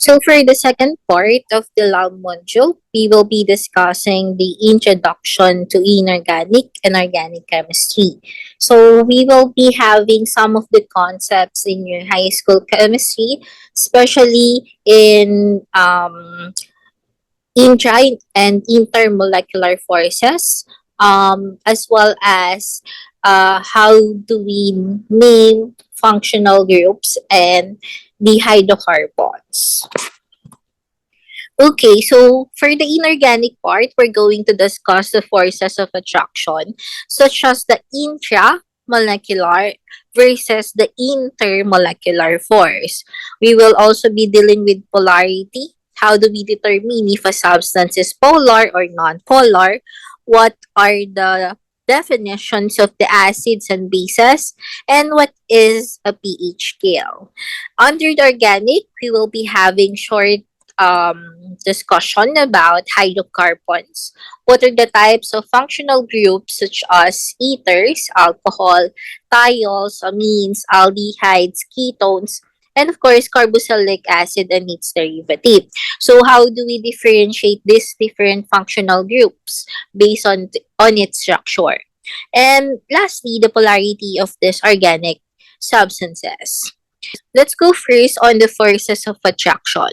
So for the second part of the lab module, we will be discussing the introduction to inorganic and organic chemistry. So we will be having some of the concepts in your high school chemistry, especially in intra and intermolecular forces, as well as how do we name functional groups and the hydrocarbons. Okay, so for the inorganic part, we're going to discuss the forces of attraction, such as the intramolecular versus the intermolecular force. We will also be dealing with polarity. How do we determine if a substance is polar or non-polar? What are the definitions of the acids and bases? And what is a pH scale? Under the organic, we will be having short discussion about hydrocarbons. What are the types of functional groups such as ethers, alcohol, thiols, amines, aldehydes, ketones, and of course carboxylic acid and its derivative. So how do we differentiate these different functional groups based on its structure? And lastly, the polarity of these organic substances. Let's go first on the forces of attraction.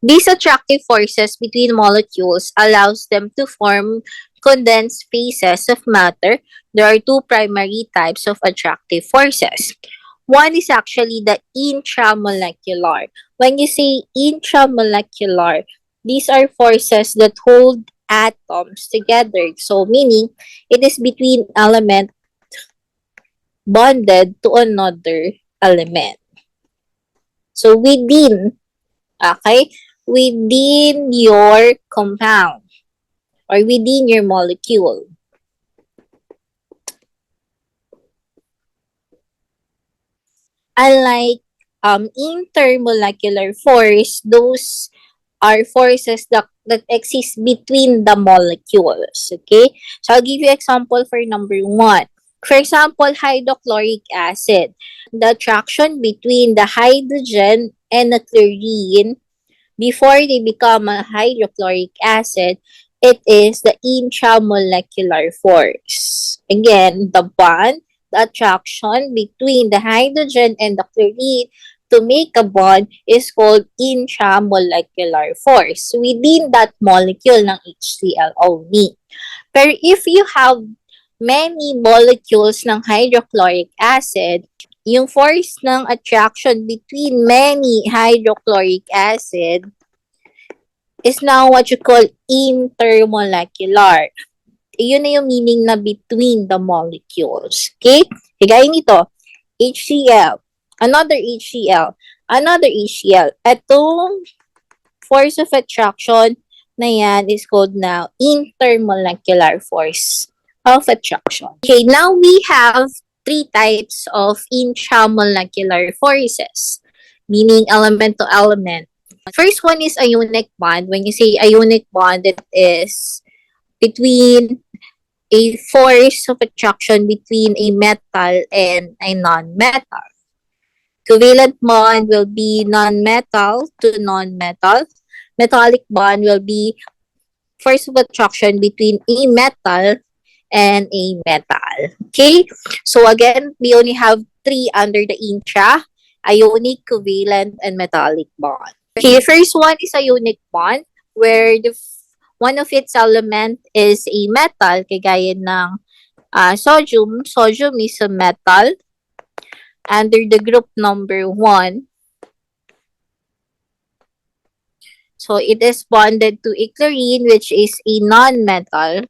These attractive forces between molecules allows them to form condensed phases of matter. There are two primary types of attractive forces. One is actually the intramolecular. When you say intramolecular, these are forces that hold atoms together. So meaning it is between element bonded to another element. So okay, within your compound or within your molecule. Unlike intermolecular force, those are forces that exist between the molecules. Okay, so I'll give you example for number one. For example, hydrochloric acid. The attraction between the hydrogen and the chlorine before they become a hydrochloric acid, it is the intramolecular force. Again, the bond, the attraction between the hydrogen and the chlorine to make a bond is called intramolecular force within that molecule ng HCl only. Pero if you have many molecules ng hydrochloric acid, yung force ng attraction between many hydrochloric acid is now what you call intermolecular. Yun na yung meaning na between the molecules. Okay? Kagaya nito, HCl, another HCl, another HCl. Itong force of attraction na yan is called now intermolecular force of attraction. Okay, now we have three types of intramolecular forces, meaning element to element. First one is ionic bond. When you say ionic bond, it is between a force of attraction between a metal and a non-metal. Covalent bond will be non-metal to non-metal. Metallic bond will be force of attraction between a metal and a metal. Okay? So again, we only have three under the intra: ionic, covalent, and metallic bond. Okay, the first one is ionic bond, where one of its element is a metal, kagaya ng sodium. Sodium is a metal under the group number 1. So it is bonded to a chlorine, which is a non-metal.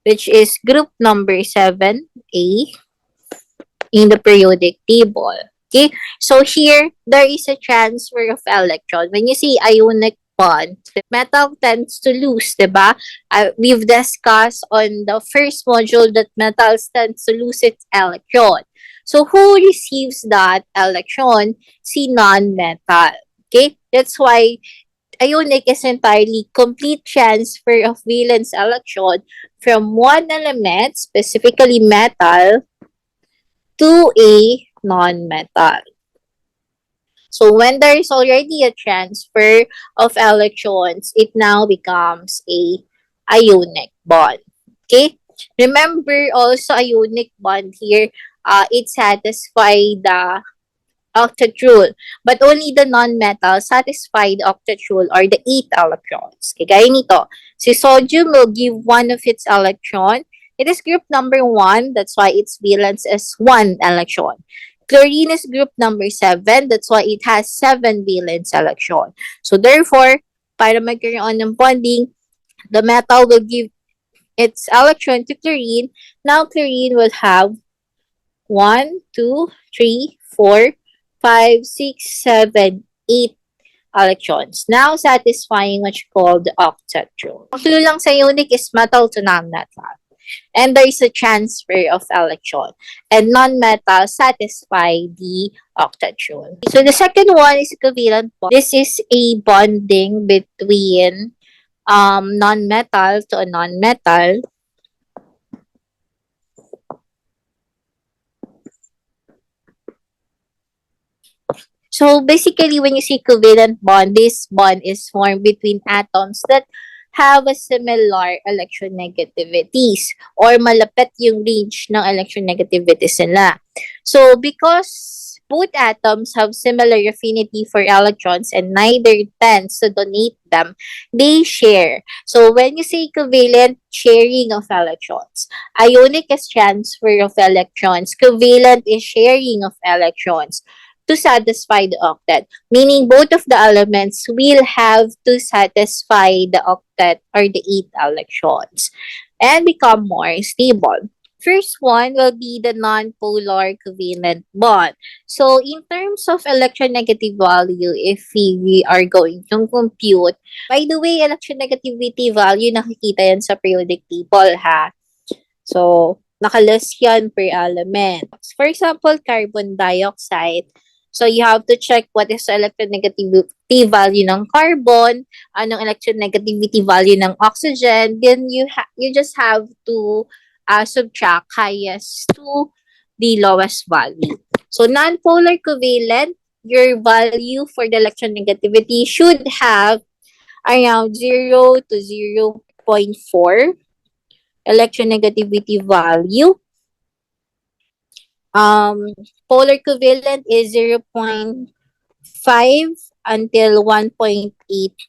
Which is group number 7A in the periodic table. Okay, so here, there is a transfer of electron. When you see ionic bond, metal tends to lose, diba? We've discussed on the first module that metals tends to lose its electron. So who receives that electron? Si non-metal. Okay, that's why ionic is entirely complete transfer of valence electron from one element, specifically metal, to a non-metal. So when there is already a transfer of electrons, it now becomes a ionic bond. Okay? Remember also ionic bond here, it satisfies the octet rule. But only the non-metal satisfy the octet rule or the 8 electrons. Okay, gaya nito. Si sodium will give one of its electron. It is group number 1. That's why its valence is 1 electron. Chlorine is group number 7. That's why it has 7 valence electron. So therefore, para magkaroon ng bonding, the metal will give its electron to chlorine. Now chlorine will have 1, 2, 3, 4, 5, 6, 7, 8 electrons. Now satisfying what you call the octet rule. Ang clue lang sa ionic is metal to non-metal. And there is a transfer of electron. And non-metal satisfy the octet rule. So the second one is covalent bond. This is a bonding between non-metal to a non-metal. So basically, when you see covalent bond, this bond is formed between atoms that have a similar electronegativities or malapit yung range ng electronegativities nila. So because both atoms have similar affinity for electrons and neither tends to donate them, they share. So when you say covalent, sharing of electrons. Ionic is transfer of electrons. Covalent is sharing of electrons to satisfy the octet, meaning both of the elements will have to satisfy the octet or the 8 electrons and become more stable. First one will be the non-polar covalent bond. So in terms of electronegative value, if we are going to compute, by the way, electronegativity value, nakikita yan sa periodic table, ha? So, nakalist yan per element. For example, carbon dioxide. So, you have to check what is the electronegativity value ng carbon, anong electronegativity value ng oxygen. Then, you just have to subtract highest to the lowest value. So, non-polar covalent, your value for the electronegativity should have around 0 to 0.4 electronegativity value. Polar covalent is 0.5 until 1.8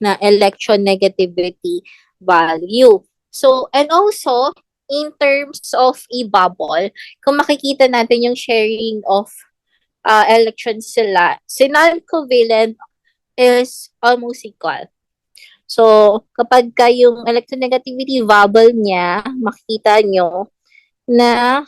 na electronegativity value. So, and also, in terms of a bubble, kung makikita natin yung sharing of electrons sila, si non-covalent is almost equal. So, kapag ka yung electronegativity bubble niya, makikita nyo na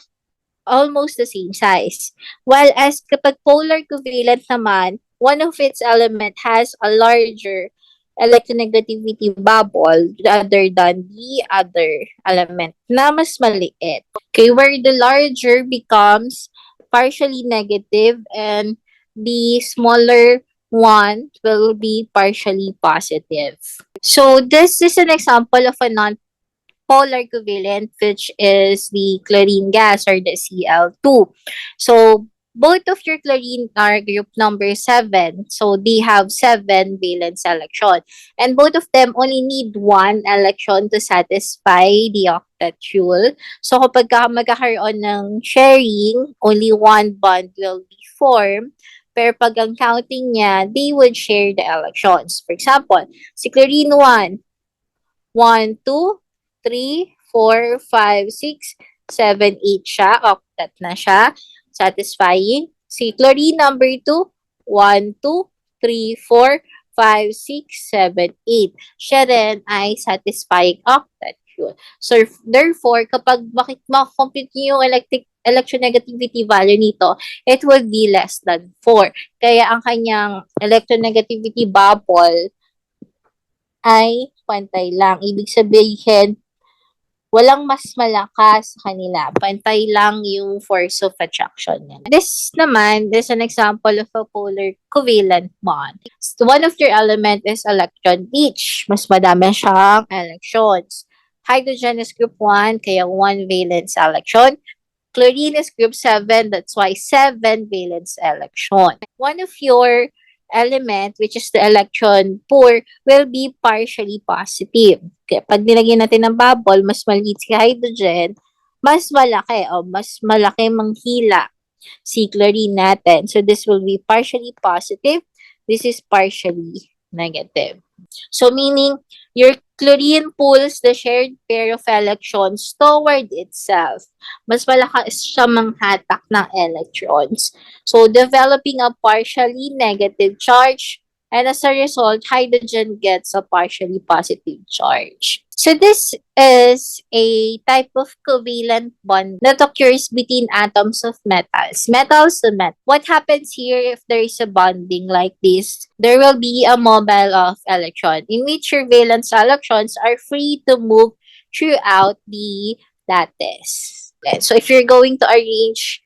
almost the same size. While as kapag polar covalent naman, one of its element has a larger electronegativity bubble rather than the other element na mas maliit. Okay, where the larger becomes partially negative and the smaller one will be partially positive. So this is an example of a non-polar covalent, which is the chlorine gas or the Cl2. So both of your chlorine are group number 7. So they have 7 valence electron. And both of them only need 1 electron to satisfy the octet rule. So kapag magkakaroon ng sharing, only 1 bond will be formed. Pero pag ang counting niya, they would share the electrons. For example, si chlorine 1, 1, 2, 3, 4, 5, 6, 7, 8 siya. Octet na siya. Satisfying. Si chlorine number 2, 1, 2, 3, 4, 5, 6, 7, 8. Siya rin ay satisfying octet. So, therefore, kapag makakompute niyo yung electronegativity value nito, it will be less than 4. Kaya ang kanyang electronegativity bubble ay pantay lang. Ibig sabihin, walang mas malakas sa kanila. Pantay lang yung force of attraction niya. This naman is an example of a polar covalent bond. One of your element is electron each. Mas madami siyang electrons. Hydrogen is group 1, kaya 1 valence electron. Chlorine is group 7, that's why 7 valence electron. One of your element, which is the electron poor, will be partially positive. Kaya pag nilagyan natin ng bubble, mas maliit si hydrogen, mas malaki o mas malaki manghila si chlorine natin. So this will be partially positive. This is partially negative. So meaning, your chlorine pulls the shared pair of electrons toward itself. Mas malakas siya manghatak ng electrons. So developing a partially negative charge, and as a result, hydrogen gets a partially positive charge. So this is a type of covalent bond that occurs between atoms of metals. Metals to metal. What happens here if there is a bonding like this? There will be a mobile of electron in which your valence electrons are free to move throughout the lattice. So if you're going to arrange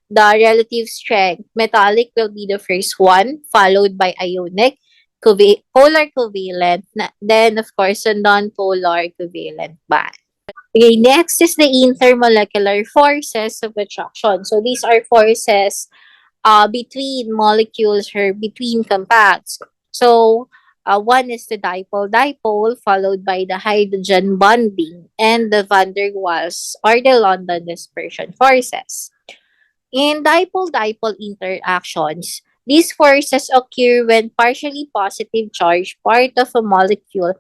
the relative strength, metallic will be the first one, followed by ionic, polar covalent, then of course a non-polar covalent bond. Okay, next is the intermolecular forces of attraction. So these are forces between molecules or between compounds. So one is the dipole-dipole, followed by the hydrogen bonding and the van der Waals or the London dispersion forces. In dipole-dipole interactions, these forces occur when partially positive charge part of a molecule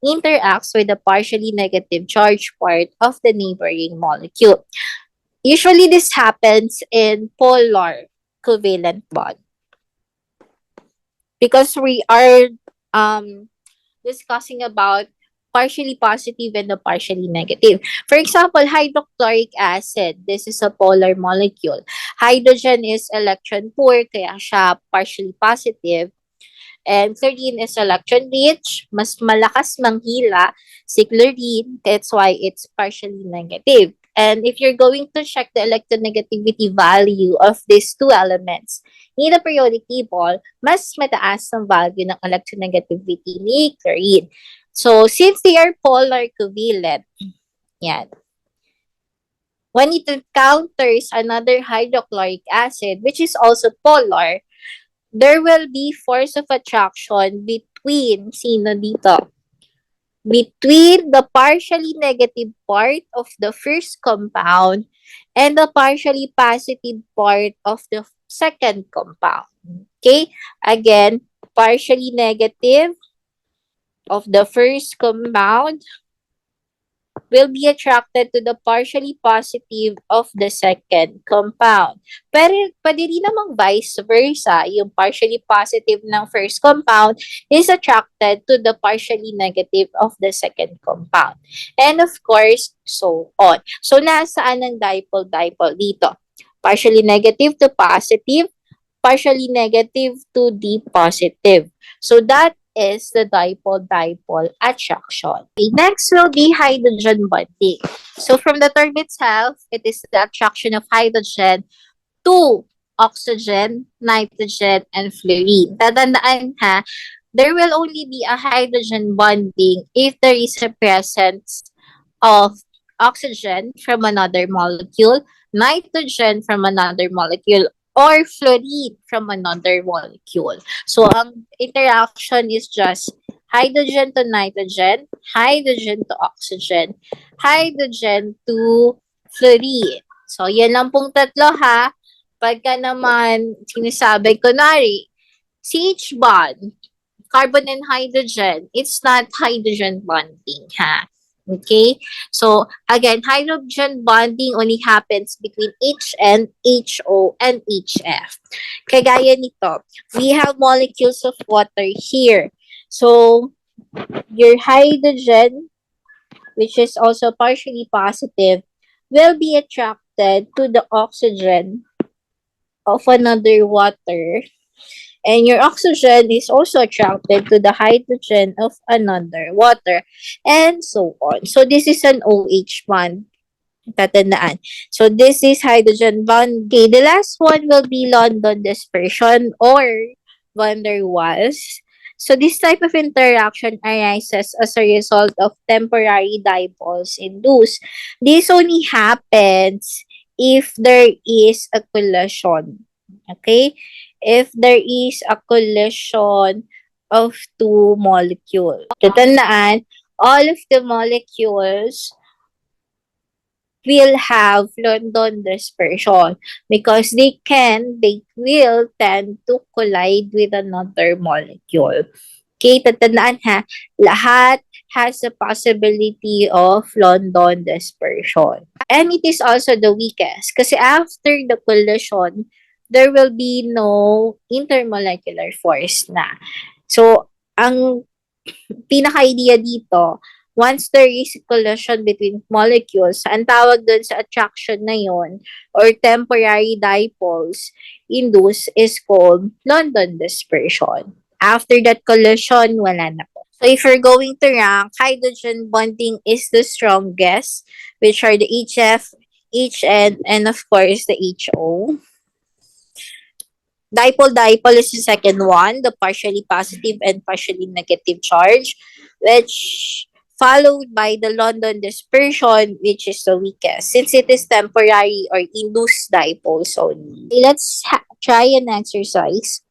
interacts with the partially negative charge part of the neighboring molecule. Usually, this happens in polar covalent bond because we are discussing about partially positive and the partially negative. For example, hydrochloric acid, this is a polar molecule. Hydrogen is electron poor, kaya siya partially positive. And chlorine is electron rich, mas malakas manghila si chlorine, that's why it's partially negative. And if you're going to check the electronegativity value of these two elements in the periodic table, mas mataas ang value ng electronegativity ni chlorine. So, since they are polar covalent, yan. When it encounters another hydrochloric acid, which is also polar, there will be force of attraction between, sino dito? Between the partially negative part of the first compound and the partially positive part of the second compound. Okay? Again, partially negative of the first compound will be attracted to the partially positive of the second compound. Pero pwede rin namang vice versa, yung partially positive ng first compound is attracted to the partially negative of the second compound. And of course, so on. So nasaan ang dipole-dipole dito? Partially negative to positive, partially negative to the positive. So that is the dipole-dipole attraction. Okay, next will be hydrogen bonding. So from the term itself, it is the attraction of hydrogen to oxygen, nitrogen, and fluorine. Tatandaan ha, there will only be a hydrogen bonding if there is a presence of oxygen from another molecule, nitrogen from another molecule, or fluorine from another molecule. So, ang interaction is just hydrogen to nitrogen, hydrogen to oxygen, hydrogen to fluorine. So, yan lang pong tatlo ha. Pagka naman sinasabi, kunwari, CH bond, carbon and hydrogen, it's not hydrogen bonding ha. Okay? So, again, hydrogen bonding only happens between HN, HO, and HF. Kagaya nito, we have molecules of water here. So, your hydrogen, which is also partially positive, will be attracted to the oxygen of another water. And your oxygen is also attracted to the hydrogen of another water, and so on. So this is an OH bond. Tatandaan. So this is hydrogen bond. Okay, the last one will be London dispersion or van der Waals. So this type of interaction arises as a result of temporary dipoles induced. This only happens if there is a collision. Okay? If there is a collision of two molecules. Tatandaan, all of the molecules will have London dispersion because they will tend to collide with another molecule. Okay, tatandaan ha, lahat has a possibility of London dispersion. And it is also the weakest kasi after the collision, there will be no intermolecular force na. So, ang pinaka-idea dito, once there is collision between molecules, ang tawag dun sa attraction na yon or temporary dipoles induced is called London dispersion. After that collision, wala na po. So if you're going to rank, hydrogen bonding is the strongest, which are the HF, HN, and of course the HO. Dipole-dipole is the second one, the partially positive and partially negative charge, which followed by the London dispersion, which is the weakest, since it is temporary or induced dipoles only. Let's try an exercise.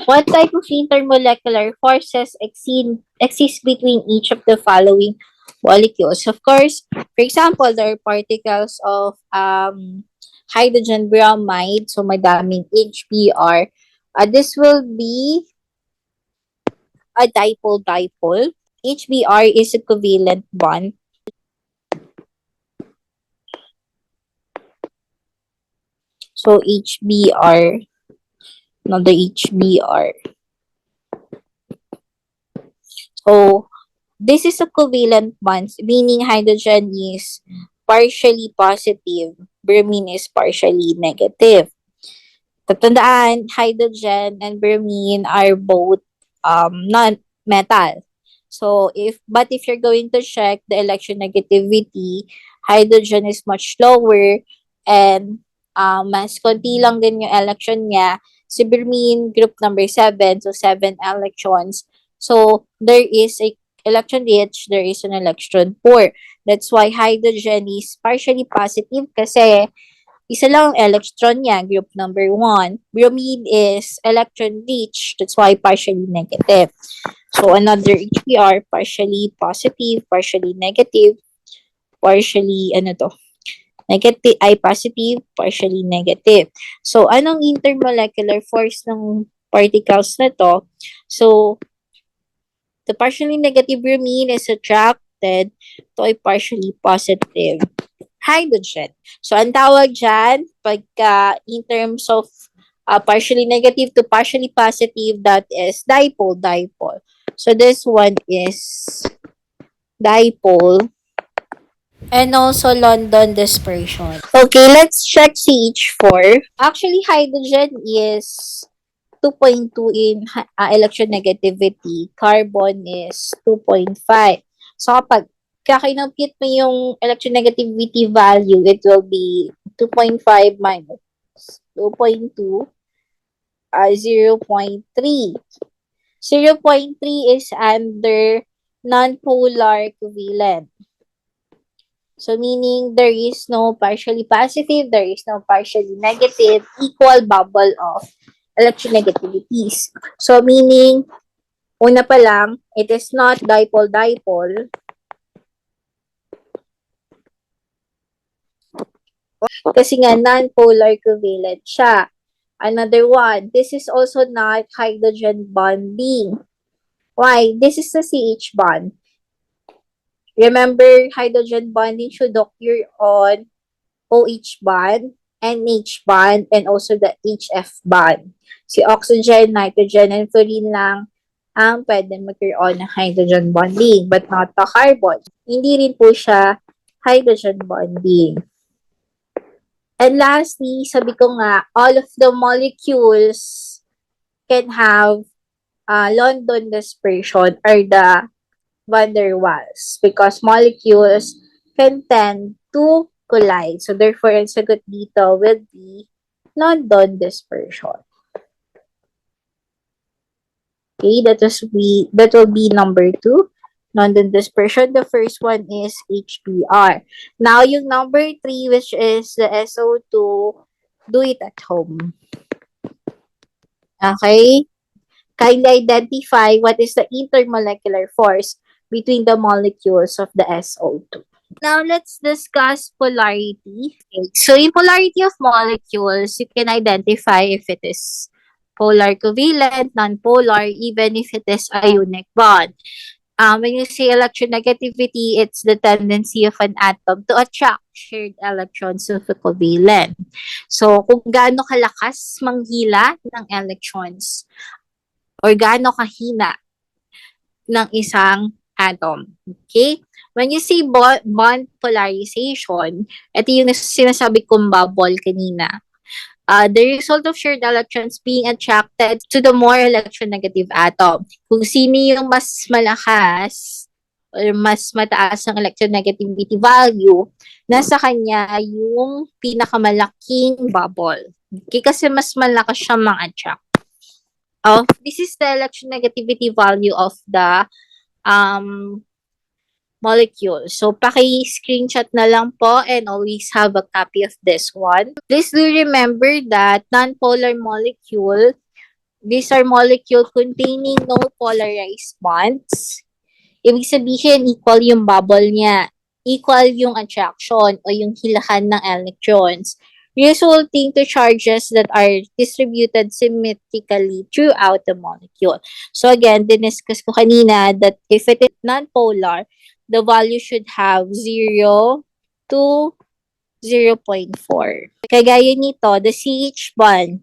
What type of intermolecular forces exist between each of the following molecules? Of course, for example, there are particles of hydrogen bromide, so madaming HBr. This will be a dipole-dipole. HBr is a covalent bond. So HBr, not the HBr. So this is a covalent bond, meaning hydrogen is partially positive, bromine is partially negative. Tatandaan, hydrogen and bromine are both non-metal. So if you're going to check the electronegativity, hydrogen is much lower and mas konti lang din yung electron niya. Si bromine, group number 7, so 7 electrons. So there is a electron rich, there is an electron poor. That's why hydrogen is partially positive kasi isa lang ang electron niya, group number 1. Bromine is electron rich, that's why partially negative. So another HBr, partially positive, partially negative, partially negative ay positive, partially negative. So anong intermolecular force ng particles na to? So the partially negative bromine is attracted to a partially positive hydrogen. So, ang tawag dyan, pagka in terms of partially negative to partially positive, that is dipole-dipole. So, this one is dipole and also London dispersion. Okay, let's check CH4. Actually, hydrogen is 2.2 in electronegativity. Carbon is 2.5. So, kapag kinompute mo yung electronegativity value, it will be 2.5 minus 2.2, 0.3. 0.3 is under non-polar covalent. So, meaning there is no partially positive, there is no partially negative, equal bubble of electronegativities. So, meaning, una pa lang, it is not dipole-dipole. Kasi nga, non-polar covalent siya. Another one, this is also not hydrogen bonding. Why? This is a CH bond. Remember, hydrogen bonding should occur on OH bond, NH bond, and also the HF bond. Si oxygen, nitrogen, and fluorine lang ang pwede magkaroon ng hydrogen bonding, but not the carbon. Hindi rin po siya hydrogen bonding. And lastly, sabi ko nga, all of the molecules can have London dispersion or the van der Waals because molecules can tend to collide. So therefore, ang sagot dito will be London dispersion. Okay, that will be number 2. non-dispersion. The first one is HBr. Now, yung number 3, which is the SO2, do it at home. Okay? Kindly identify what is the intermolecular force between the molecules of the SO2. Now, let's discuss polarity. Okay. So, in polarity of molecules, you can identify if it is polar covalent, non-polar, even if it is ionic bond. When you say electronegativity, it's the tendency of an atom to attract shared electrons of a covalent. So, kung gaano kalakas manghila ng electrons or gaano kahina ng isang atom. Okay? When you see bond polarization, ito yung sinasabi kong bubble kanina. The result of shared electrons being attracted to the more electronegative atom. Kung sino yung mas malakas or mas mataas ang electronegativity value, nasa kanya yung pinakamalaking bubble. Okay? Kasi mas malakas siya mang-attract. This is the electronegativity value of the molecule. So, paki-screenshot na lang po and always have a copy of this one. Please do remember that non-polar molecule, these are molecule containing no polarized bonds. Ibig sabihin, equal yung bubble niya. Equal yung attraction o yung hilahan ng electrons, resulting to charges that are distributed symmetrically throughout the molecule. So again, diniscuss ko kanina that if it is non-polar, the value should have 0 to 0.4. Kagaya nito, the CH bond,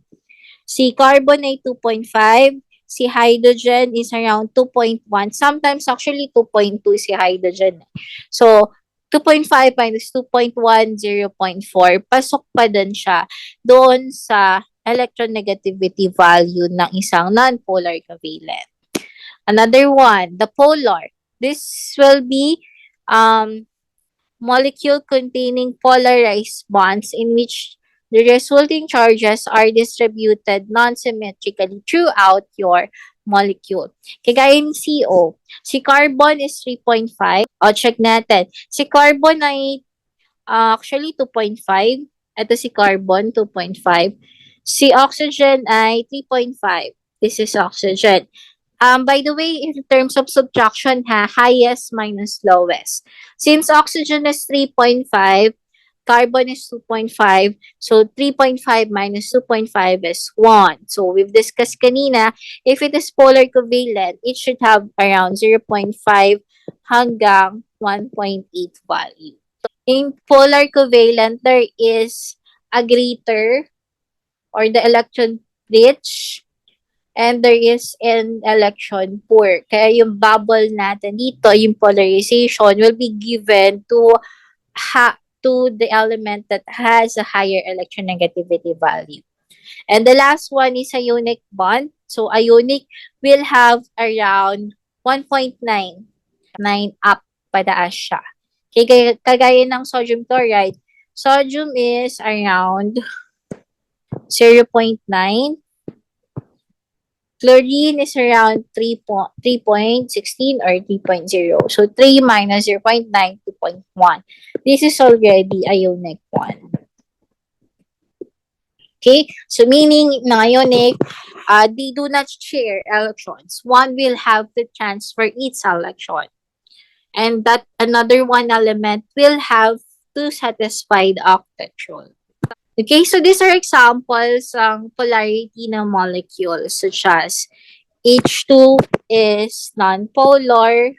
si carbon ay 2.5, si hydrogen is around 2.1. Sometimes actually 2.2 si hydrogen. So, 2.5 minus 2.1, 0.4. Pasok pa din siya doon sa electronegativity value ng isang non-polar covalent. Another one, the polar. This will be molecule containing polarized bonds in which the resulting charges are distributed non-symmetrically throughout your molecule. Kagaya ni CO, si carbon is 3.5. Check natin. Si carbon ay actually 2.5. Ito si carbon, 2.5. Si oxygen ay 3.5. This is oxygen. By the way, in terms of subtraction, highest minus lowest. Since oxygen is 3.5, carbon is 2.5, so 3.5 minus 2.5 is 1. So we've discussed kanina, if it is polar covalent, it should have around 0.5 hanggang 1.8 value. In polar covalent, there is a greater or the electron rich and there is an electron poor. Kaya yung bubble natin dito, yung polarization will be given to the element that has a higher electronegativity value. And the last one is ionic bond. So ionic will have around 1.9 up pataas siya. Kagaya ng sodium chloride, sodium is around 0.9. Chlorine is around 3.16 or 3.0. So 3 minus 0.9, 2.1. This is already ionic one. Okay, so meaning na ionic, they do not share electrons. One will have to transfer its electron. And that another one element will have to satisfy the octet. Okay, so these are examples ng polarity ng molecules such as H2 is non-polar,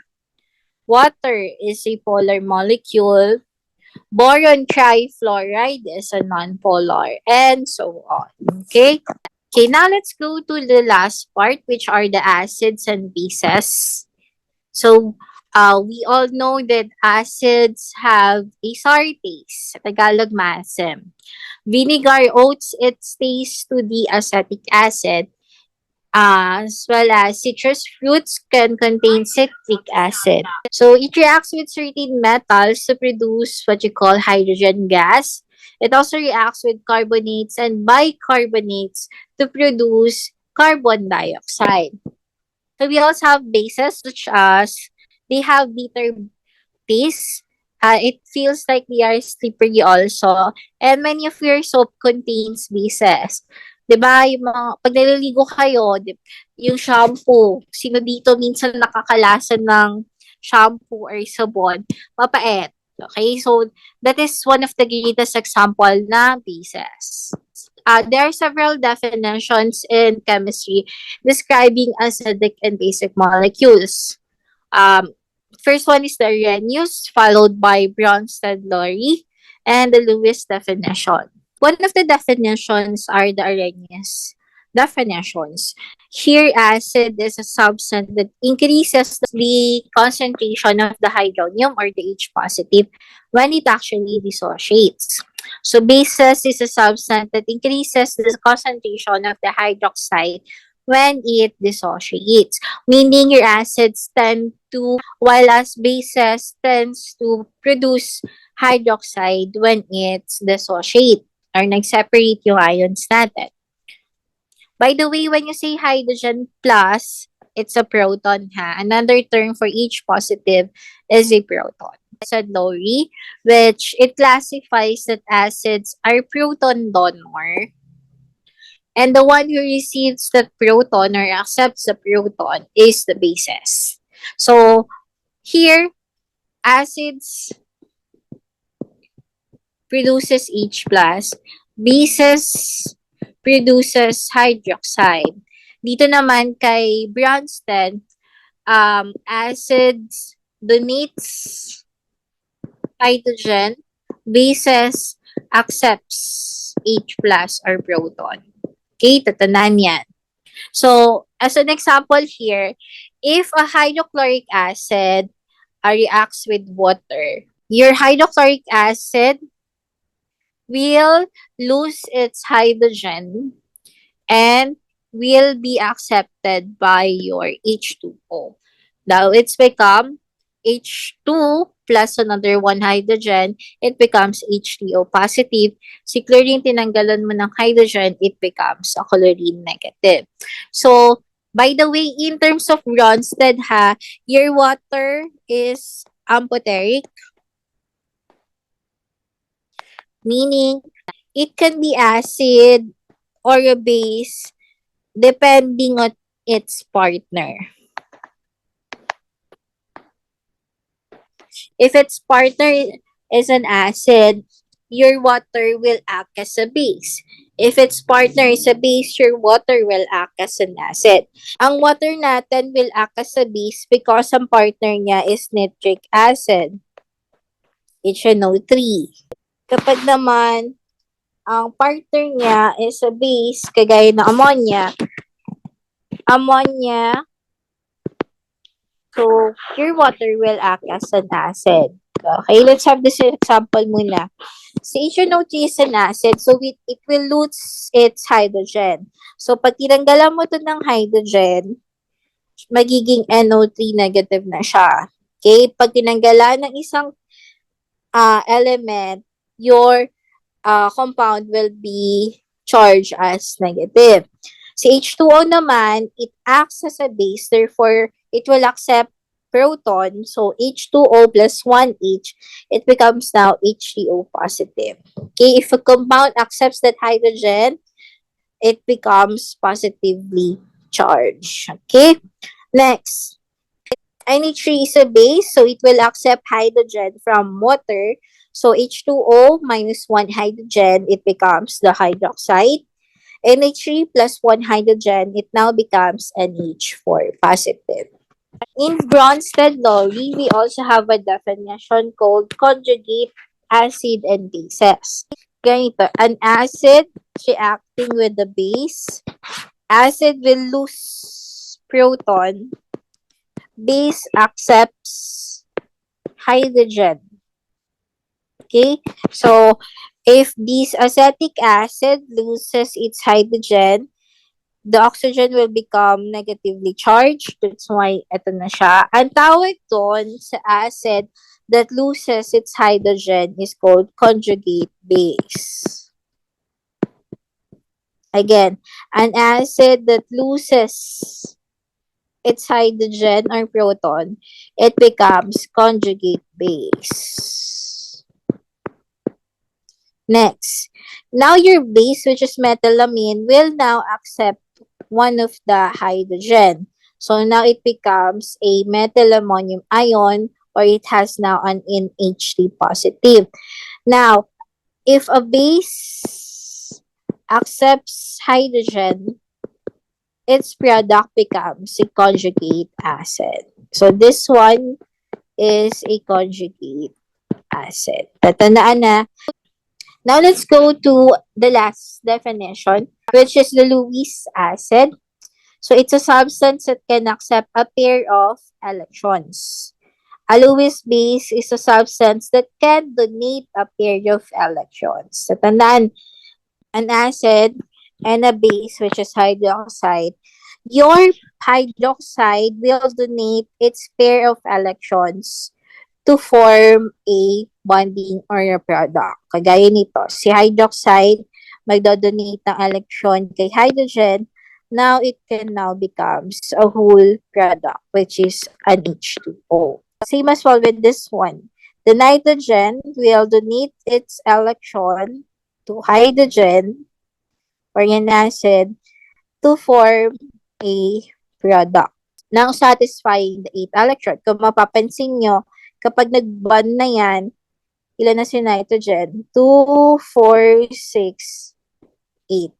water is a polar molecule, boron trifluoride is a non-polar, and so on. Okay? Okay, now let's go to the last part, which are the acids and bases. So, we all know that acids have a sour taste, Tagalog maasim. Vinegar owes its taste to the acetic acid, as well as citrus fruits can contain citric acid. So it reacts with certain metals to produce what you call hydrogen gas. It also reacts with carbonates and bicarbonates to produce carbon dioxide. So we also have bases such as they have bitter taste. It feels like they are slippery also. And many of your soap contains bases. 'Di ba? Yung mga, pag naliligo kayo, yung shampoo, sino dito minsan nakakalasa ng shampoo or sabon, mapait. Okay? So, that is one of the greatest example na bases. There are several definitions in chemistry describing acidic and basic molecules. Um, First one is the Arrhenius, followed by Bronsted-Lowry, and the Lewis definition. One of the definitions are the Arrhenius definitions. Here, acid is a substance that increases the concentration of the hydronium or the H positive when it actually dissociates. So, basis is a substance that increases the concentration of the hydroxide when it dissociates, meaning your acids tend to, while as bases tends to produce hydroxide when it's dissociate or nag-separate yung ions natin. By the way, when you say hydrogen plus, it's a proton ha. Another term for each positive is a proton. Said Lowry, which it classifies that acids are proton donor, and the one who receives the proton or accepts the proton is the bases. So here, acids produces H plus, bases produces hydroxide. Dito naman kay Bronsted, acids donates hydrogen, bases accepts H plus or proton. Okay, tatanan yan. So, as an example here, if a hydrochloric acid reacts with water, your hydrochloric acid will lose its hydrogen and will be accepted by your H2O. Now, it's become H2 plus another one hydrogen, it becomes H3O positive. Si chlorine, tinanggalan mo ng hydrogen, it becomes a chlorine negative. So, by the way, in terms of Bronsted ha, your water is amphoteric, meaning it can be acid or a base depending on its partner. If its partner is an acid, your water will act as a base. If its partner is a base, your water will act as an acid. Ang water natin will act as a base because ang partner niya is nitric acid, HNO3. Kapag naman ang partner niya is a base, kagaya ng ammonia, so your water will act as an acid. Okay, let's have this example muna. So, HNO3 is an acid, so it will lose its hydrogen. So, pag tinanggalan mo to ng hydrogen, magiging NO3 negative na siya. Okay, pag tinanggalan ng isang element, your compound will be charged as negative. Si H2O naman, it acts as a base, therefore, it will accept proton. So, H2O plus 1H, it becomes now H3O positive. Okay, if a compound accepts that hydrogen, it becomes positively charged. Okay, next. NH3 is a base, so it will accept hydrogen from water. So, H2O minus 1 hydrogen, it becomes the hydroxide. NH3 plus 1 hydrogen, it now becomes NH4 positive. In Bronsted-Lowry, we also have a definition called conjugate acid and bases. Ganito, an acid reacting with the base, acid will lose proton, base accepts hydrogen. Okay, so if this acetic acid loses its hydrogen, the oxygen will become negatively charged. That's why ito na siya. Ang tawag doon sa acid that loses its hydrogen is called conjugate base. Again, an acid that loses its hydrogen or proton, it becomes conjugate base. Next, now your base, which is methylamine, will now accept one of the hydrogen. So now it becomes a methylammonium ion, or it has now an NH3 positive. Now, if a base accepts hydrogen, its product becomes a conjugate acid. So this one is a conjugate acid. Tatandaan na. Now let's go to the last definition, which is the Lewis acid. So it's a substance that can accept a pair of electrons. A Lewis base is a substance that can donate a pair of electrons. So tandaan, an acid and a base, which is hydroxide. Your hydroxide will donate its pair of electrons to form a bonding or a product. Kagaya nito, si hydroxide magdodonate ng electron kay hydrogen. Now, it can now becomes a whole product, which is an H2O. Same as well with this one. The nitrogen will donate its electron to hydrogen or an acid to form a product. Now, satisfying the 8 electron. Kung mapapansin nyo, kapag nag-bond na yan, ilan na si nitrogen? 2, 4, 6, 8.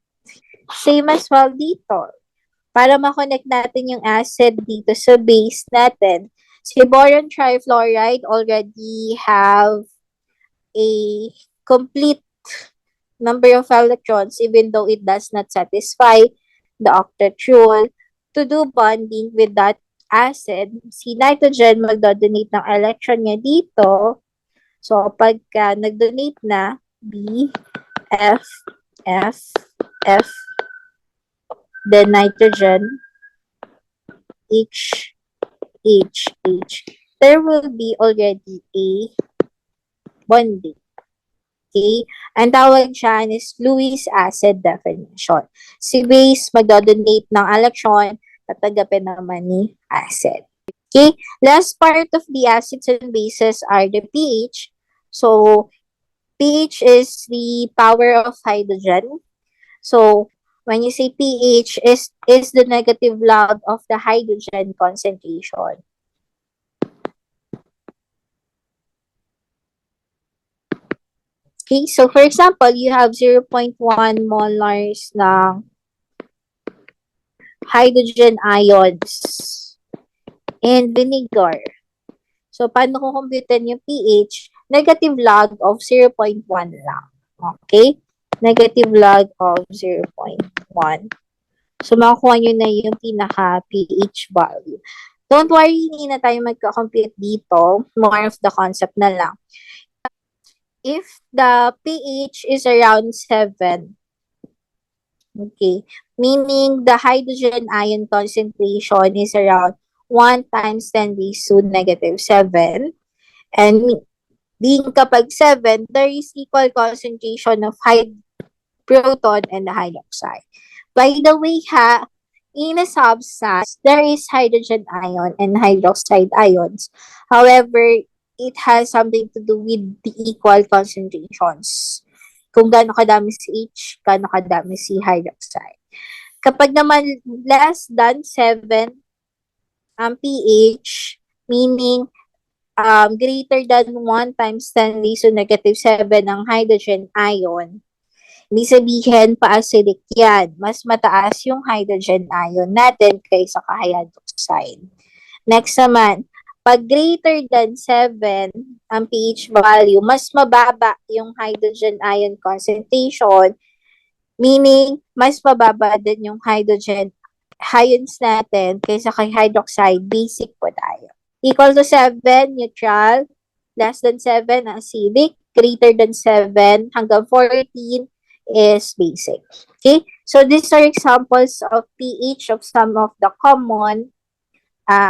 Same as well dito. Para makonect natin yung acid dito sa base natin, si boron trifluoride already have a complete number of electrons even though it does not satisfy the octet rule. To do bonding with that acid, si nitrogen magdodonate ng electron niya dito. So, pagka nag-donate na, B, F, F, F, then nitrogen, H, H, H, there will be already a bonding. Okay? Ang tawag dyan is Lewis acid definition. Si base magdodonate ng electron, tatagapin naman ni acid. Okay? Last part of the acids and bases are the pH. So, pH is the power of hydrogen. So, when you say pH is the negative log of the hydrogen concentration. Okay, so for example, you have 0.1 molars ng hydrogen ions and vinegar. So, paano ko computein yung pH? Negative log of 0.1 lang. Okay? Negative log of 0.1. So, makukuha nyo na yung pinaka-pH value. Don't worry, hindi na tayo magka-compute dito. More of the concept na lang. If the pH is around 7, okay, meaning the hydrogen ion concentration is around 1 times 10 raised to negative 7. And being kapag 7, there is equal concentration of proton and the hydroxide. By the way, in a substance, there is hydrogen ion and hydroxide ions. However, it has something to do with the equal concentrations. Kung gaano kadami si H, gaano kadami si hydroxide. Kapag naman less than 7 ang pH, meaning greater than 1 times 10 raised to negative 7 ang hydrogen ion, ibig sabihin pa-acidic yan. Mas mataas yung hydrogen ion natin kaysa hydroxide. Next naman, pag greater than 7 ang pH value, mas mababa yung hydrogen ion concentration, meaning mas mababa din yung hydrogen ions natin kaysa kay hydroxide, basic po tayo. Equal to 7, neutral. Less than 7, acidic. Greater than 7 hanggang 14 is basic. Okay? So, these are examples of pH of some of the common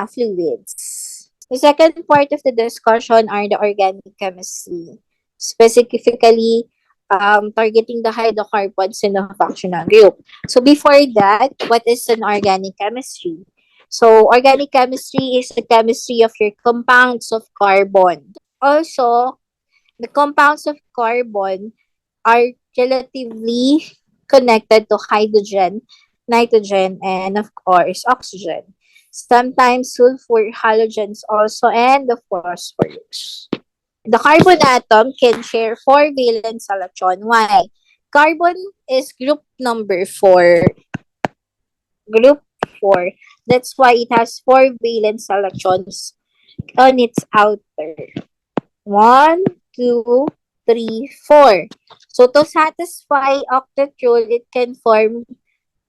fluids. The second part of the discussion are the organic chemistry, specifically targeting the hydrocarbons in the functional group. So before that, what is an organic chemistry? So, organic chemistry is the chemistry of your compounds of carbon. Also, the compounds of carbon are relatively connected to hydrogen, nitrogen, and of course, oxygen. Sometimes sulfur halogens also, and the phosphorus. The carbon atom can share 4 valence electron. Why? Carbon is group number 4. Group 4. That's why it has 4 valence electrons on its outer. 1, 2, 3, 4. So to satisfy octet rule, it can form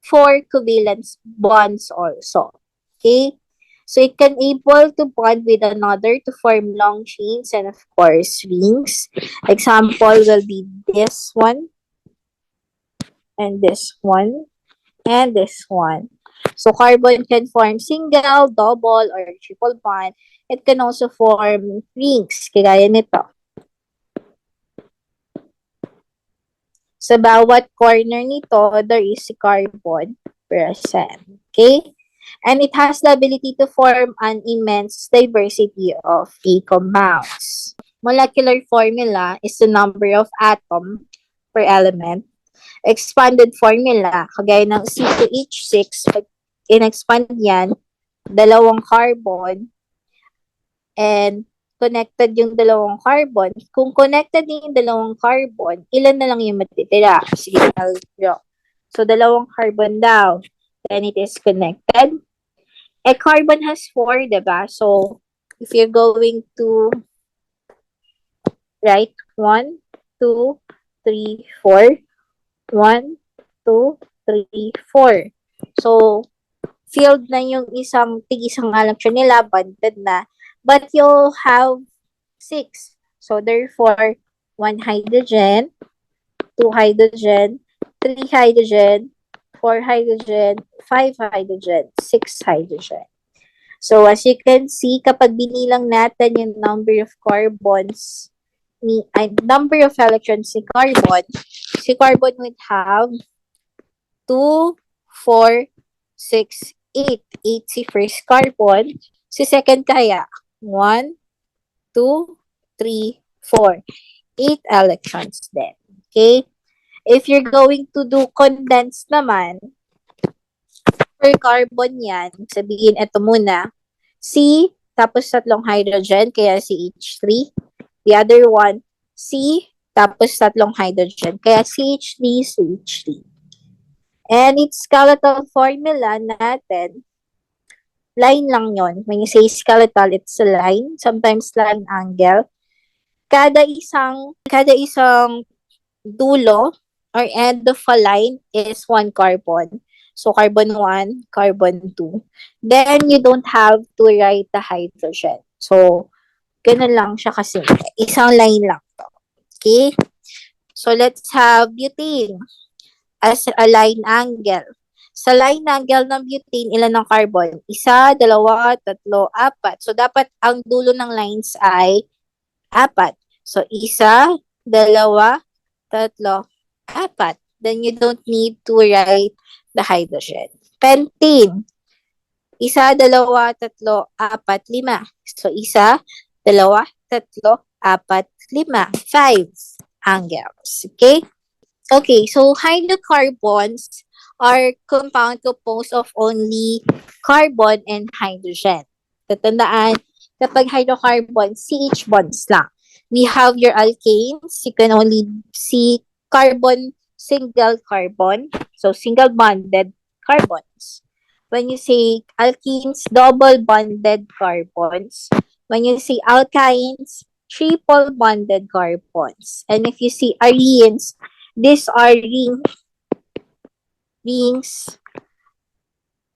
4 covalent bonds also. Okay? So it can able to bond with another to form long chains and of course rings. Example will be this one and this one and this one. So carbon can form single, double, or triple bond. It can also form rings, kagaya nito. Sa bawat corner nito, there is a carbon present. Okay? And it has the ability to form an immense diversity of A compounds. Molecular formula is the number of atom per element. Expanded formula, kagaya ng C2H6, pag in-expand yan, dalawang carbon, and connected yung dalawang carbon. Kung connected yung dalawang carbon, ilan na lang yung matitira? Sige, I'll draw. So, dalawang carbon daw. Then it is connected. A carbon has 4, diba? So, if you're going to write 1, 2, 3, 4, 1, 2, 3, 4. So, filled na yung tig-isang electron nila, bonded na. But you'll have 6. So, therefore, 1 hydrogen, 2 hydrogen, 3 hydrogen, 4 hydrogen, 5 hydrogen, 6 hydrogen. So, as you can see, kapag binilang natin yung number of carbons, number of electrons si carbon would have 2, 4, 6, 8. 8 si first carbon. Si second kaya, 1, 2, 3, 4. 8 electrons then. Okay? If you're going to do condensed naman, per carbon yan, sabihin ito muna, C, tapos tatlong hydrogen, kaya CH3. The other one, C, tapos tatlong hydrogen, kaya CH3, CH3. And its skeletal formula natin, line lang yon. When you say skeletal, it's a line, sometimes line angle. Kada isang dulo or end of a line is 1 carbon. So, carbon 1, carbon 2. Then, you don't have to write the hydrogen. So, ganun lang siya kasi. Isang line lang to. Okay? So, let's have butane as a line angle. Sa line angle ng butane, ilan ng carbon? 1, 2, 3, 4. So, dapat ang dulo ng lines ay 4. So, 1, 2, 3, 4. Then you don't need to write the hydrogen. Pentane. 1, 2, 3, 4, 5. So, 1, 2, 3, 4, 5. 5 angles. Okay? Okay, so hydrocarbons are compound composed of only carbon and hydrogen. Tatandaan, kapag hydrocarbon, CH bonds lang. We have your alkanes. You can only see carbon, single carbon. So, single bonded carbons. When you say alkenes, double bonded carbons. When you say alkynes, triple bonded carbons. And if you see arenes, these are rings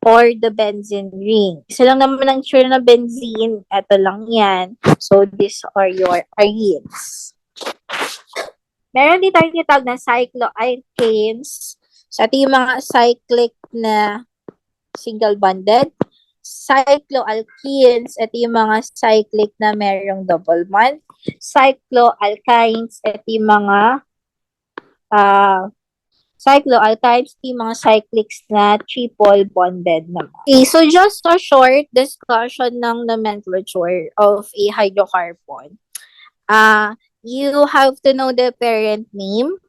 or the benzene ring. Isa lang naman ang sure na benzene. Ito lang yan. So, these are your arenes. Meron din tayong tinatawag na cycloalkanes. So, ito yung mga cyclic na single bonded. Cycloalkenes, ito yung mga cyclic na merong double bond. Cycloalkynes, ito yung mga cycloalkynes, yung mga cyclics na triple bonded naman. Okay, so just a short discussion ng nomenclature of a hydrocarbon. You have to know the parent name,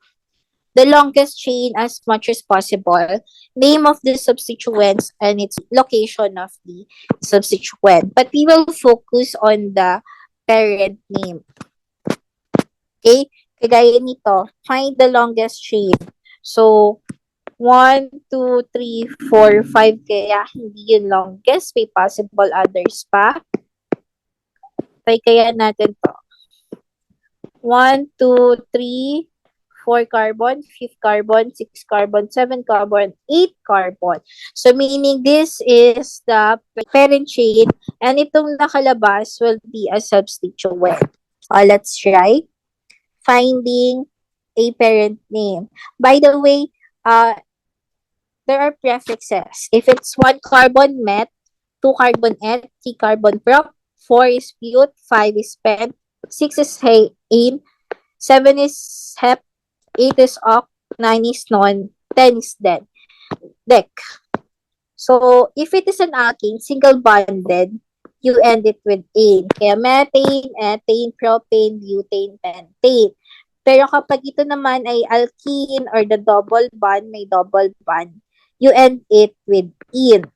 the longest chain as much as possible, name of the substituents, and its location of the substituent. But we will focus on the parent name. Okay? Kagaya nito, find the longest chain. So, 1, 2, 3, 4, 5, kaya hindi yun longest. May possible others pa. Kaya natin to. 1, 2, 3, 4 carbon, 5 carbon, 6 carbon, 7 carbon, 8 carbon. So, meaning this is the parent chain and itong nakalabas will be a substituent. Let's try finding a parent name. By the way, there are prefixes. If it's 1 carbon met, 2 carbon et, 3 carbon prop, 4 is bute, 5 is pent, 6 is ane, 7 is hep, 8 is oc, 9 is non, 10 is dec. So, if it is an alkane, single bonded, you end it with ane. Kaya methane, ethane, propane, butane, pentane. Pero kapag ito naman ay alkene or the double bond, may double bond, you end it with ene.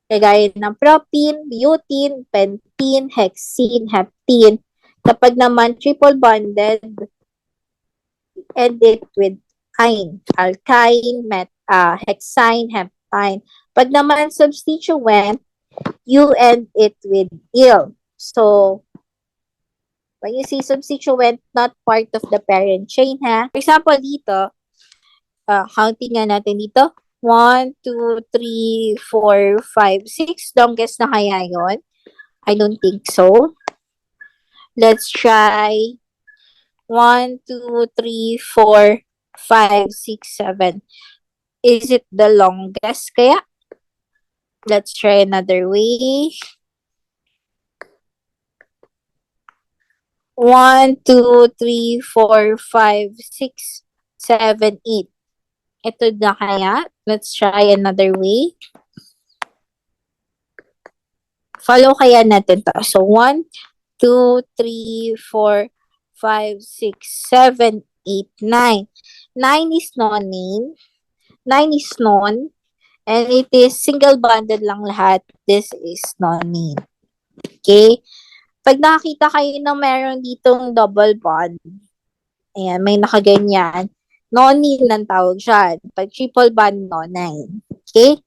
Kagaya ng propene, butene, pentene, hexene, heptene. Kapag naman triple bonded, end it with ine, alkyne, hexyne, heptine. Pag naman substituent, you end it with il. So, when you see substituent, not part of the parent chain, ha? For example, dito, counting nga natin dito, 1, 2, 3, 4, 5, 6. Longest na kaya yon? I don't think so. Let's try 1, 2, 3, 4, 5, 6, 7. Is it the longest kaya? Let's try another way. 1, 2, 3, 4, 5, 6, 7, 8. Ito na kaya? Let's try another way. Follow kaya natin to. So, 1, 2, 3, 4, 5, 6, 7, 8, 9. 9 is non-name. 9 is non. And it is single-bonded lang lahat. This is non-name. Okay? Pag nakakita kayo na meron ditong double bond, ayan, may nakaganyan, non-name ng tawag dyan. Pag triple bond, non-name. Okay?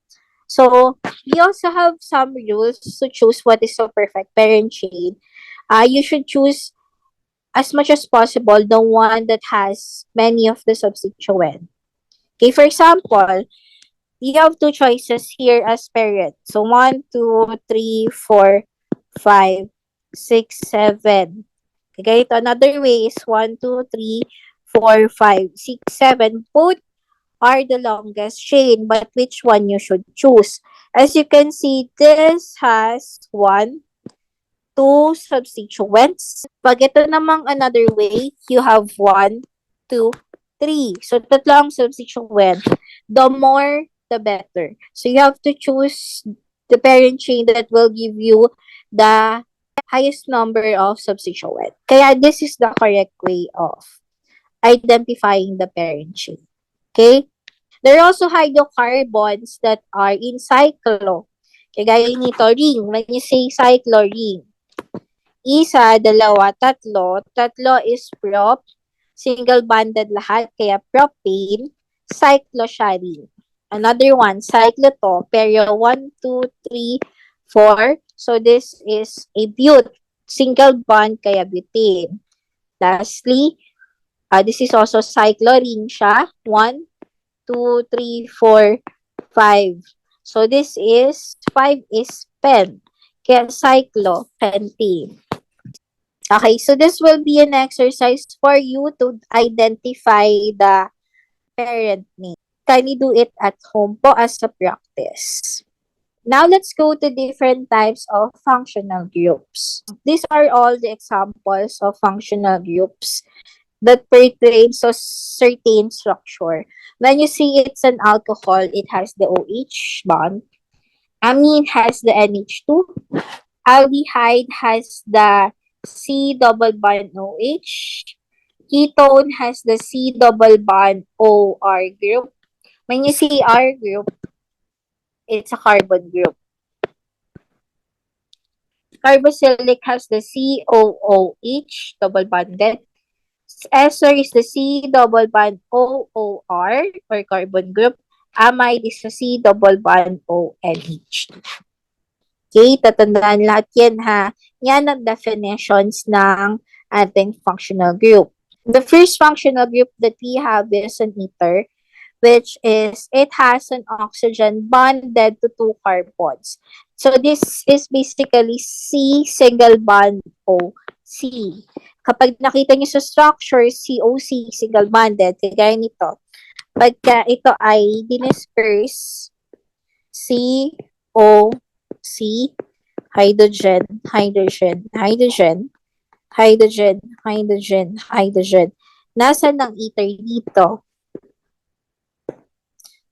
So, we also have some rules to choose what is a perfect parent chain. You should choose as much as possible the one that has many of the substituent. Okay, for example, you have two choices here as parent. So, 1, 2, 3, 4, 5, 6, 7. Okay, ito another way is 1, 2, 3, 4, 5, 6, 7. Both are the longest chain, but which one you should choose? As you can see, this has 1, 2 substituents. Pag ito namang another way, you have 1, 2, 3. So, tatlong substituent. The more, the better. So, you have to choose the parent chain that will give you the highest number of substituent. Kaya this is the correct way of identifying the parent chain. Okay? There are also hydrocarbons that are in cyclo. Kagaya nito, ring. When you say cyclo ring, isa, dalawa, tatlo. Tatlo is prop. Single-bonded lahat, kaya propane. Cyclo siya ring. Another one, cyclo to. Pero 1, 2, 3, 4. So, this is a bute. Single bond, kaya butane. Lastly, this is also cyclo ring siya. 1, 2, 3, 4, 5. So, this is, 5 is pen. Kaya cyclopentane. Okay, so this will be an exercise for you to identify the parent name. Kindly do it at home po as a practice. Now, let's go to different types of functional groups. These are all the examples of functional groups. that pertains to certain structure. When you see it's an alcohol, it has the OH bond. Amine has the NH2. Aldehyde has the C double bond OH. Ketone has the C double bond OR group. When you see R group, it's a carbon group. Carboxylic has the COOH double bonded. Ester is the C double bond OOR or carbon group. Amide is the C double bond ONH. Okay, tatandaan lahat yan ha. Yan ang definitions ng ating functional group. The first functional group that we have is an ether, which is it has an oxygen bonded to two carbons. So this is basically C single bond O C. Kapag nakita niyo sa structure, COC single bonded, kagaya nito. Pagka ito ay dinisperse, COC, hydrogen, hydrogen, hydrogen, hydrogen, hydrogen, hydrogen. Nasaan ang ether dito?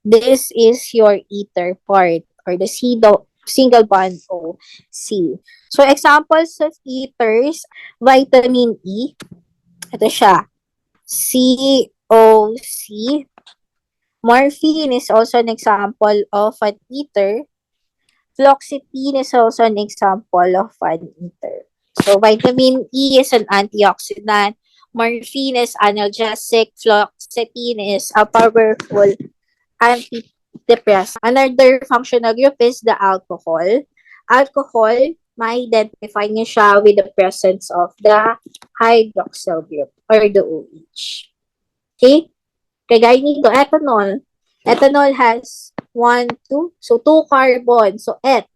This is your ether part or the single bond O C. So examples of ethers, vitamin E, ito siya, COC. Morphine is also an example of an ether. Fluoxetine is also an example of an ether. So vitamin E is an antioxidant. Morphine is analgesic. Fluoxetine is a powerful antidepressant. Another functional group is the alcohol. Alcohol, ma-identify niyo siya with the presence of the hydroxyl group or the OH. Okay? Kagaya nito, ethanol. Ethanol has 1, 2. So, 2 carbon. So, et.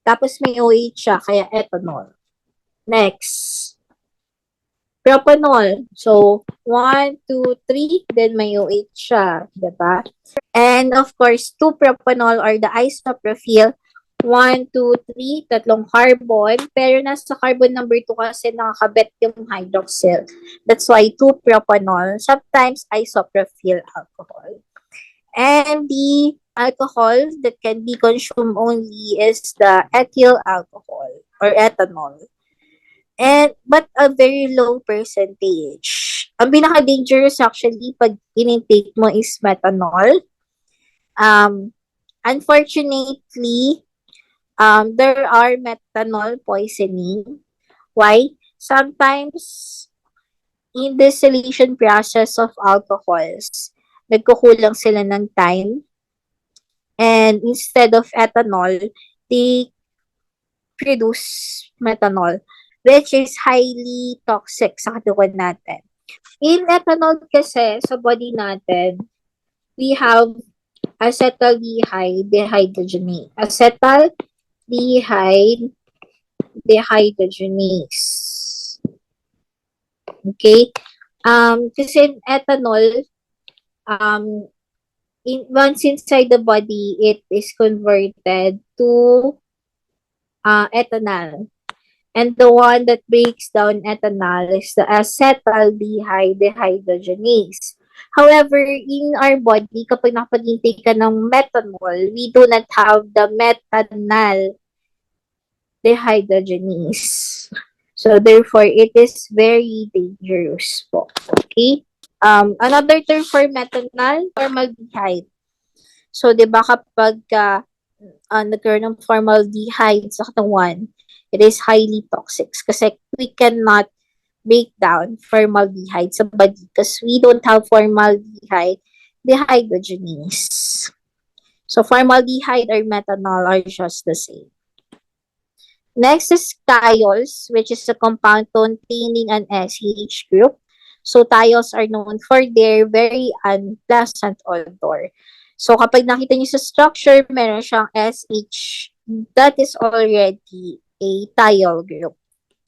Tapos may OH siya, kaya ethanol. Next. Propanol. So, 1, 2, 3. Then may OH siya. Diba? And of course, 2-propanol or the isopropyl. 1, 2, 3, tatlong carbon. Pero nasa carbon number 2 kasi nakakabit yung hydroxyl. That's why 2-propanol. Sometimes isopropyl alcohol. And the alcohol that can be consumed only is the ethyl alcohol or ethanol. But a very low percentage. Ang pinaka-dangerous actually pag in-intake mo is methanol. Unfortunately, there are methanol poisoning. Why? Sometimes, in the distillation process of alcohols, nagkukulang sila ng time. And instead of ethanol, they produce methanol, which is highly toxic sa katawan natin. In ethanol kasi, sa body natin, we have acetaldehyde dehydrogenase. Acetaldehyde dehydrogenase. Okay? Kasi in ethanol, once inside the body, it is converted to ethanol. And the one that breaks down ethanol is the acetaldehyde dehydrogenase. However, in our body, kapag nakapag-intake ka ng methanol, we do not have the methanol dehydrogenase. So, therefore, it is very dangerous po. Okay? Another term for methanol, formaldehyde. So, di ba kapag nagkaroon ng formaldehyde sa katawan, it is highly toxic kasi we cannot break down formaldehyde sa body because we don't have formaldehyde dehydrogenase. So, formaldehyde or methanol are just the same. Next is thiols, which is a compound containing an SH group. So, thiols are known for their very unpleasant odor. So, kapag nakita niyo sa structure, meron siyang SH. That is already a thiol group.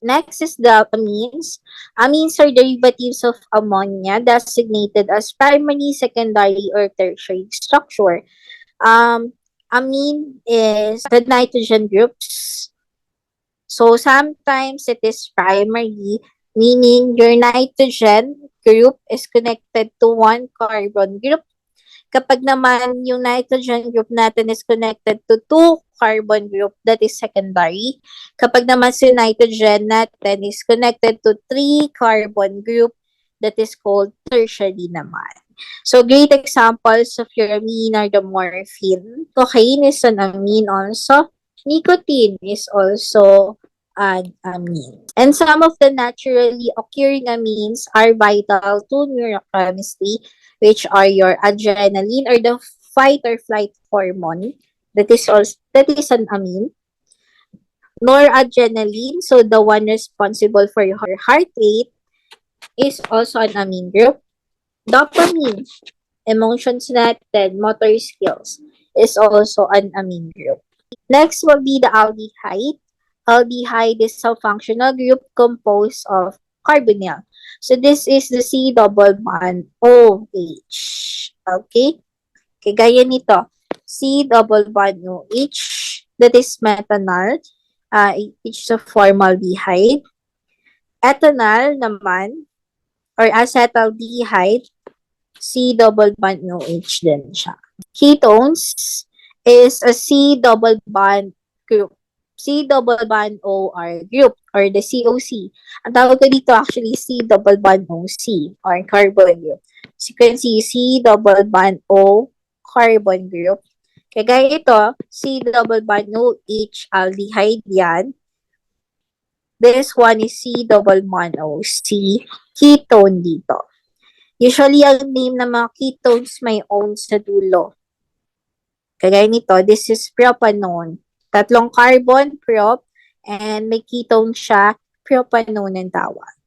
Next is the amines. Amines are derivatives of ammonia designated as primary, secondary, or tertiary structure. Amine is the nitrogen groups. So, sometimes it is primary, meaning your nitrogen group is connected to one carbon group. Kapag naman yung nitrogen group natin is connected to two carbon group, that is secondary. Kapag naman si nitrogen natin is connected to three carbon group, that is called tertiary naman. So, great examples of your amine are the morphine. Cocaine is an amine also. Nicotine is also an amine. And some of the naturally occurring amines are vital to neurochemistry, which are your adrenaline or the fight or flight hormone. That is an amine. Noradrenaline, so the one responsible for your heart rate, is also an amine group. Dopamine, emotions natin, motor skills, is also an amine group. Next will be the aldehyde. Aldehyde is a functional group composed of carbonyl. So this is the C double bond OH. Okay? Gaya nito. C double bond OH. That is methanol. It's a formaldehyde. Ethanol naman, or acetaldehyde, C double bond OH din siya. Ketones is a C double bond group. C double bond OR group or the COC. Ang tawag ko dito actually C double bond OC or carbon group. So you can see C double bond O carbon group. Kaya ito, C double bond OH aldehyde yan. This one is C double bond OC ketone dito. Usually, ang name ng mga ketones may own sa dulo. Kagaya nito, this is propanone. Tatlong carbon, prop, and may ketone siya, propanone ang tawag.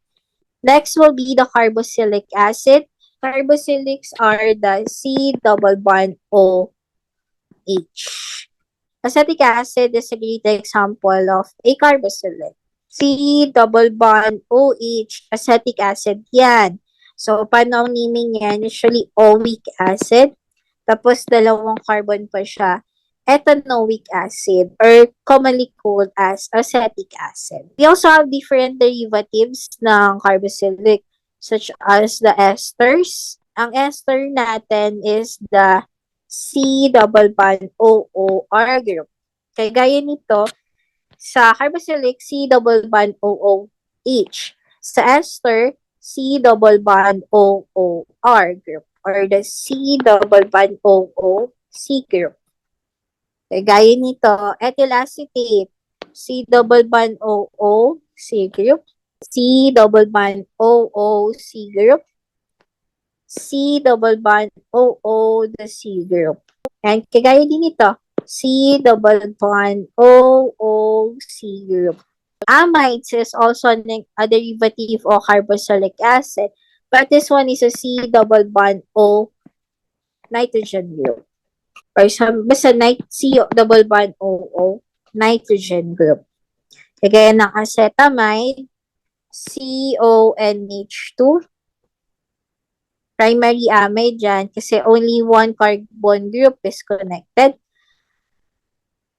Next will be the carboxylic acid. Carboxylics are the C double bond OH. Acetic acid is a great example of a carboxylic. C double bond OH, acetic acid yan. So, paano ang naming yan? Usually, oic acid. Tapos, dalawang carbon pa siya. Ethanoic acid or commonly called as acetic acid. We also have different derivatives ng carboxylic such as the esters. Ang ester natin is the C double bond OOR group. Kaya gaya nito, sa carboxylic, C double bond OOH. Sa ester, C double bond OOR group or the C double bond OOC group. Gaya nito, ethyl acetate, C double bond OOC group, C double bond OOC group, C double bond OO the C group. And kagaya din ito, C double bond OOC group. Amides is also a derivative of carboxylic acid, but this one is a C double bond O nitrogen group. Or basta C double bond OO nitrogen group. Kagaya ng acetamide, CONH2. Primary amide dyan kasi only one carbon group is connected.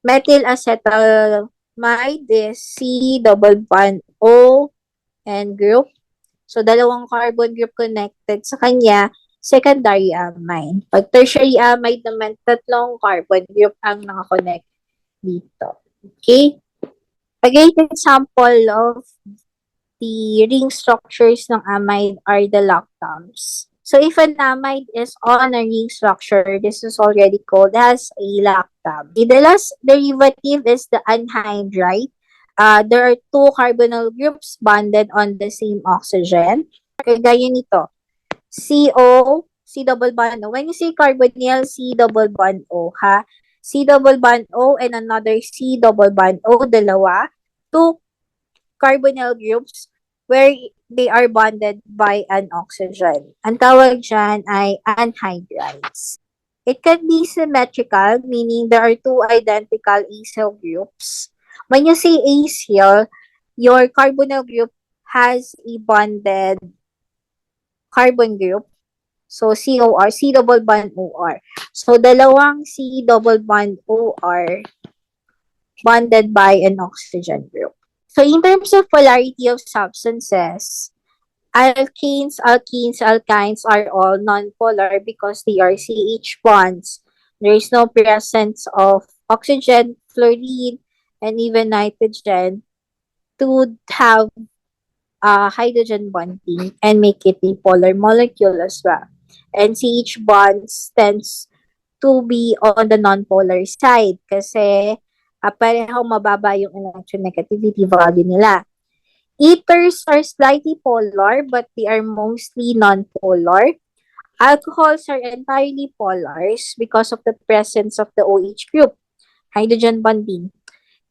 Methyl acetaldehyde is C double bond O and group. So, dalawang carbon group connected sa kanya, secondary amide. Pag tertiary amide naman, tatlong carbon group ang nakakonect dito. Okay? A great example of the ring structures ng amide are the lactams. So, if an amide is on a ring structure, this is already called as a lactam. The last derivative is the anhydride. There are two carbonyl groups bonded on the same oxygen. Kagaya nito, CO, C double bond O. When you say carbonyl, C double bond O, ha? C double bond O and another C double bond O, dalawa. Two carbonyl groups where they are bonded by an oxygen. Ang tawag dyan ay anhydrides. It can be symmetrical, meaning there are two identical acyl groups. When you say acyl, your carbonyl group has a bonded carbon group. So, COR, C double bond OR. So, dalawang C double bond OR bonded by an oxygen group. So in terms of polarity of substances, alkenes, alkynes are all nonpolar because they are CH bonds. There is no presence of oxygen, fluorine, and even nitrogen to have hydrogen bonding and make it a polar molecule as well. And CH bonds tends to be on the nonpolar side kasi parehong mababa yung electronegativity value nila. Ethers are slightly polar but they are mostly nonpolar. Alcohols are entirely polars because of the presence of the OH group, hydrogen bonding.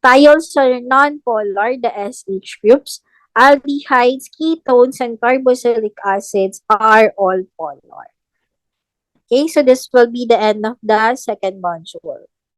Thiols are nonpolar, the SH groups. Aldehydes, ketones, and carboxylic acids are all polar. Okay, so this will be the end of the second module.